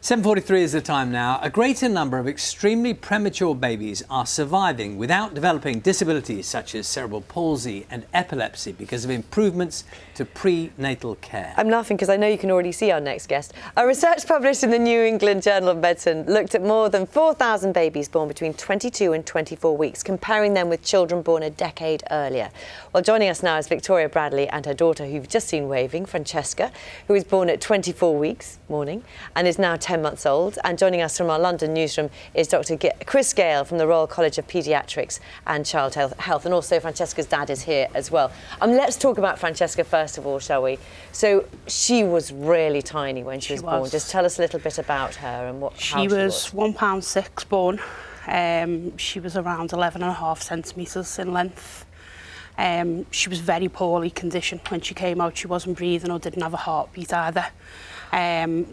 7:43 is the time now. A greater number of extremely premature babies are surviving without developing disabilities such as cerebral palsy and epilepsy because of improvements to prenatal care. I'm laughing because I know you can already see our next guest. A research published in the New England Journal of Medicine looked at more than 4,000 babies born between 22 and 24 weeks, comparing them with children born a decade earlier. Well, joining us now is Victoria Bradley and her daughter, who you've just seen waving, Francesca, who was born at 24 weeks, morning, and is now 10 months old. And joining us from our London newsroom is Dr. Chris Gale from the Royal College of Paediatrics and Child Health, and also Francesca's dad is here as well. Let's talk about Francesca first of all, shall we? So she was really tiny when she was born. Just tell us a little bit about her and how she was. She was £1.6 born. She was around 11.5 centimetres in length. She was very poorly conditioned when she came out. She wasn't breathing or didn't have a heartbeat either.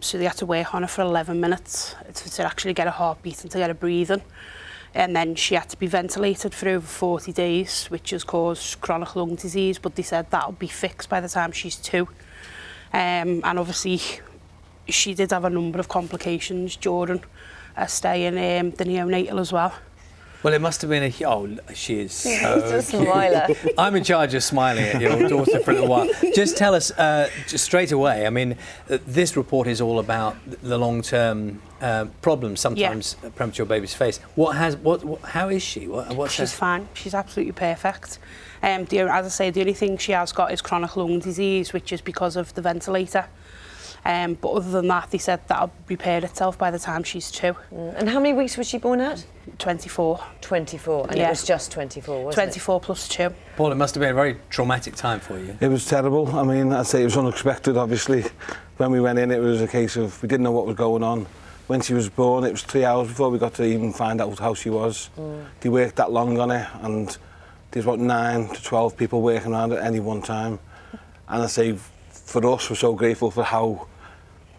So they had to work on her for 11 minutes to actually get a heartbeat and to get her breathing. And then she had to be ventilated for over 40 days, which has caused chronic lung disease, but they said that'll be fixed by the time she's 2. And obviously she did have a number of complications during her stay in the neonatal as well. Well, it must have been she is so just a smiler. I'm in charge of smiling at your daughter for a little while. Just tell us, just straight away, I mean, this report is all about the long-term problems sometimes premature babies face. How is she? She's fine. She's absolutely perfect. As I say, the only thing she has got is chronic lung disease, which is because of the ventilator. But other than that, they said that'll repair itself by the time she's 2. And how many weeks was she born at? 24. 24, and it was just 24, wasn't 24 plus 2. Paul, it must have been a very traumatic time for you. It was terrible. I mean, I'd say it was unexpected, obviously. When we went in, it was a case of we didn't know what was going on. When she was born, it was 3 hours before we got to even find out how she was. They worked that long on it, and there's about 9 to 12 people working around at any one time. And I say, for us, we're so grateful for how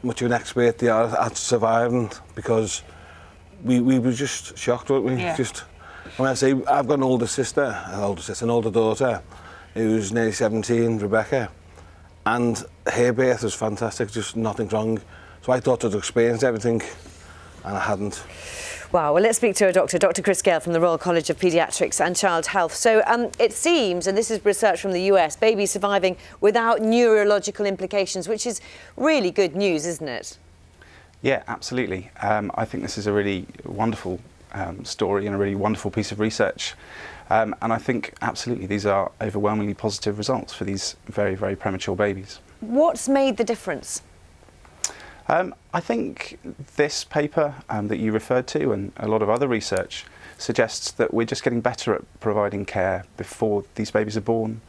much of an expert they are at surviving, because we were just shocked, weren't we? Yeah. Just, when I say, I've got an older daughter, who's nearly 17, Rebecca, and her birth was fantastic, just nothing wrong. So I thought I'd experienced everything, and I hadn't. Wow, well, let's speak to a doctor, Dr. Chris Gale from the Royal College of Paediatrics and Child Health. So it seems, and this is research from the US, babies surviving without neurological implications, which is really good news, isn't it? Yeah, absolutely. I think this is a really wonderful story and a really wonderful piece of research. And I think, absolutely, these are overwhelmingly positive results for these very, very premature babies. What's made the difference? I think this paper that you referred to and a lot of other research suggests that we're just getting better at providing care before these babies are born,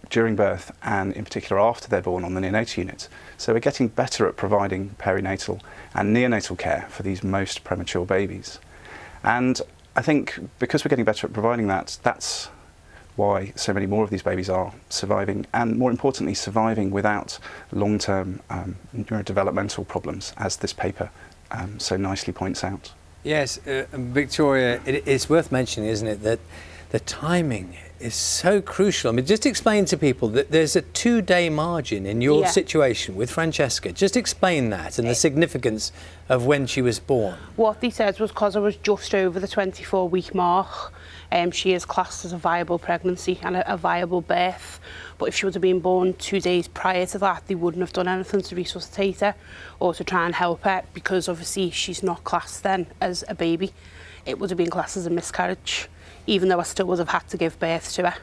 during birth, and in particular after they're born on the neonatal unit. So we're getting better at providing perinatal and neonatal care for these most premature babies. And I think because we're getting better at providing that, that's why so many more of these babies are surviving, and more importantly, surviving without long-term neurodevelopmental problems, as this paper so nicely points out. Yes, Victoria, it's worth mentioning, isn't it, that the timing is so crucial. I mean, just explain to people that there's a 2-day margin in your situation with Francesca. Just explain that and the significance of when she was born. What they said was because I was just over the 24-week mark, she is classed as a viable pregnancy and a viable birth. But if she would have been born 2 days prior to that, they wouldn't have done anything to resuscitate her or to try and help her, because obviously she's not classed then as a baby. It would have been classed as a miscarriage, even though I still would have had to give birth to her.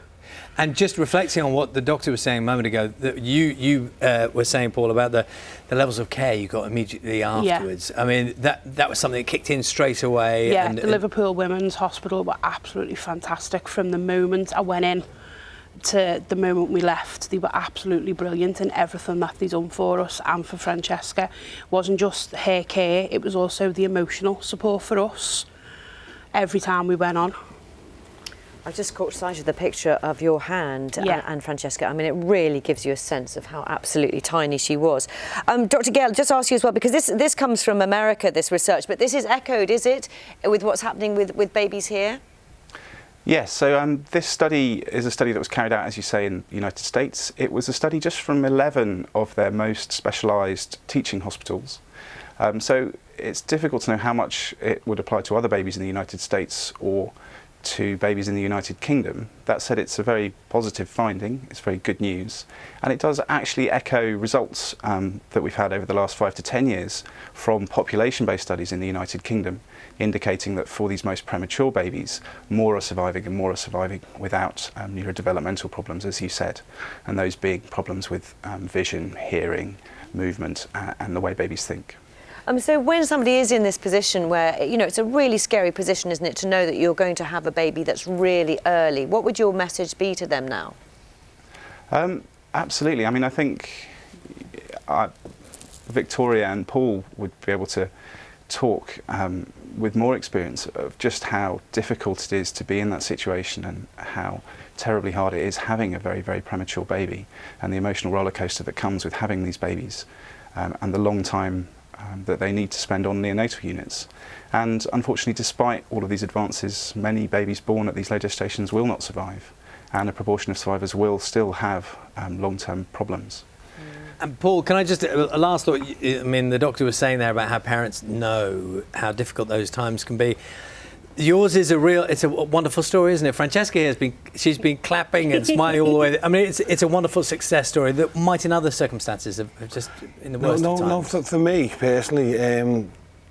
And just reflecting on what the doctor was saying a moment ago, that you were saying, Paul, about the levels of care you got immediately afterwards. I mean, that was something that kicked in straight away. Yeah, the Liverpool Women's Hospital were absolutely fantastic from the moment I went in to the moment we left. They were absolutely brilliant in everything that they done for us and for Francesca. It wasn't just her care, it was also the emotional support for us every time we went on. I've just caught sight of the picture of your hand and Francesca. I mean, it really gives you a sense of how absolutely tiny she was. Dr. Gale, just ask you as well, because this comes from America, this research, but this is echoed, is it, with what's happening with babies here? Yes, so this study is a study that was carried out, as you say, in the United States. It was a study just from 11 of their most specialised teaching hospitals. So it's difficult to know how much it would apply to other babies in the United States or to babies in the United Kingdom. That said, it's a very positive finding, it's very good news, and it does actually echo results that we've had over the last 5 to 10 years from population-based studies in the United Kingdom, indicating that for these most premature babies, more are surviving and more are surviving without neurodevelopmental problems, as you said, and those being problems with vision, hearing, movement, and the way babies think. So when somebody is in this position where, you know, it's a really scary position, isn't it, to know that you're going to have a baby that's really early, what would your message be to them now? Absolutely. I mean, I think Victoria and Paul would be able to talk with more experience of just how difficult it is to be in that situation and how terribly hard it is having a very, very premature baby, and the emotional roller coaster that comes with having these babies, and the long time that they need to spend on neonatal units. And unfortunately, despite all of these advances, many babies born at these late gestations will not survive, and a proportion of survivors will still have long-term problems. And Paul, can I just, a last thought, I mean, the doctor was saying there about how parents know how difficult those times can be. Yours is it's a wonderful story, isn't it? Francesca she's been clapping and smiling all the way. I mean, it's a wonderful success story that might in other circumstances have just in the worst of times. No, for me personally,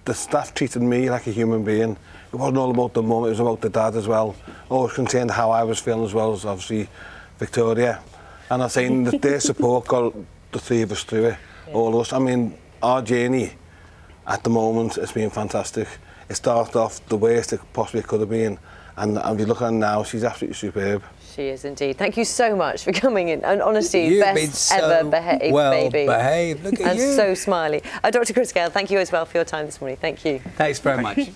the staff treated me like a human being. It wasn't all about the mum, it was about the dad as well. Always concerned how I was feeling as well as obviously Victoria. And I'm saying that their support got the three of us through it, all of us. I mean, our journey at the moment has been fantastic. It started off the worst it possibly could have been, and if you look at her now, she's absolutely superb. She is indeed. Thank you so much for coming in, and honestly, You've best been so ever behaved baby. Behaved. Look at and you. so smiley. Dr. Chris Gale, thank you as well for your time this morning. Thank you. Thanks very much.